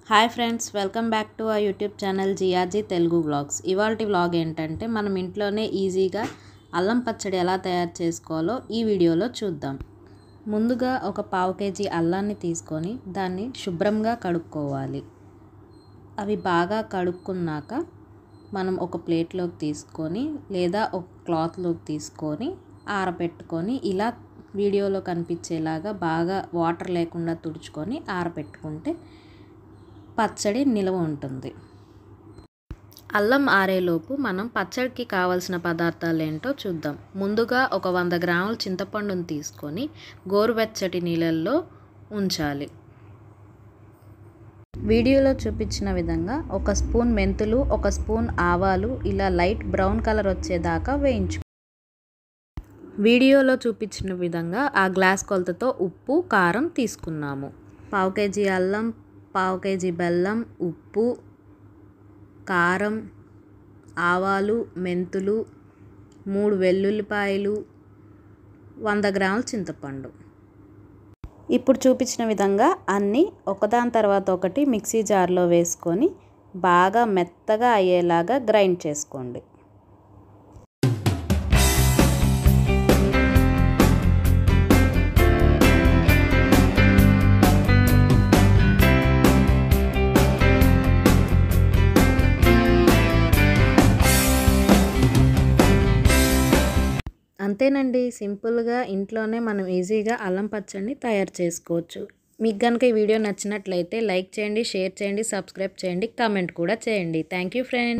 Hi friends, welcome back to our YouTube channel GRG Telugu vlogs. ఇవాల్టి vlog ఏంటంటే మనం ఇంట్లోనే ఈజీగా అల్లం పచ్చడి ఎలా తయారు చేసుకోవాలో ఈ వీడియోలో చూద్దాం. ముందుగా ఒక పావు కేజీ అల్లాన్ని తీసుకొని దాన్ని శుభ్రంగా కడుక్కోవాలి. అవి బాగా కడుక్కున్నాక మనం ఒక ప్లేట్లోకి తీసుకొని లేదా ఒక క్లాత్లోకి తీసుకొని ఆరబెట్టుకొని ఇలా వీడియోలో కనిపించేలాగా బాగా వాటర్ లేకుండా తుడుచుకొని ఆరబెట్టుకుంటే పచ్చడి నిల్వ ఉంటుంది. అల్లం ఆరేలోపు మనం పచ్చడికి కావలసిన పదార్థాలు ఏంటో చూద్దాం. ముందుగా ఒక 100 గ్రాముల చింతపండును తీసుకొని గోరువెచ్చటి నీళ్ళల్లో ఉంచాలి. వీడియోలో చూపించిన విధంగా ఒక స్పూన్ మెంతులు, ఒక స్పూన్ ఆవాలు ఇలా లైట్ బ్రౌన్ కలర్ వచ్చేదాకా వేయించు. వీడియోలో చూపించిన విధంగా ఆ గ్లాస్ కొలతతో ఉప్పు, కారం తీసుకున్నాము. పావు కేజీ అల్లం, పావు కేజీ బెల్లం, ఉప్పు, కారం, ఆవాలు, మెంతులు, 3 వెల్లుల్లిపాయలు, 100 గ్రాముల చింతపండు. ఇప్పుడు చూపించిన విధంగా అన్నీ ఒకదాని తర్వాత ఒకటి మిక్సీ జార్లో వేసుకొని బాగా మెత్తగా అయ్యేలాగా గ్రైండ్ చేసుకోండి. అంతేనండి, సింపుల్గా ఇంట్లోనే మనం ఈజీగా అల్లం పచ్చడిని తయారు చేసుకోవచ్చు. మీకు కనుక ఈ వీడియో నచ్చినట్లయితే లైక్ చేయండి, షేర్ చేయండి, సబ్స్క్రైబ్ చేయండి, కామెంట్ కూడా చేయండి. Thank you friends.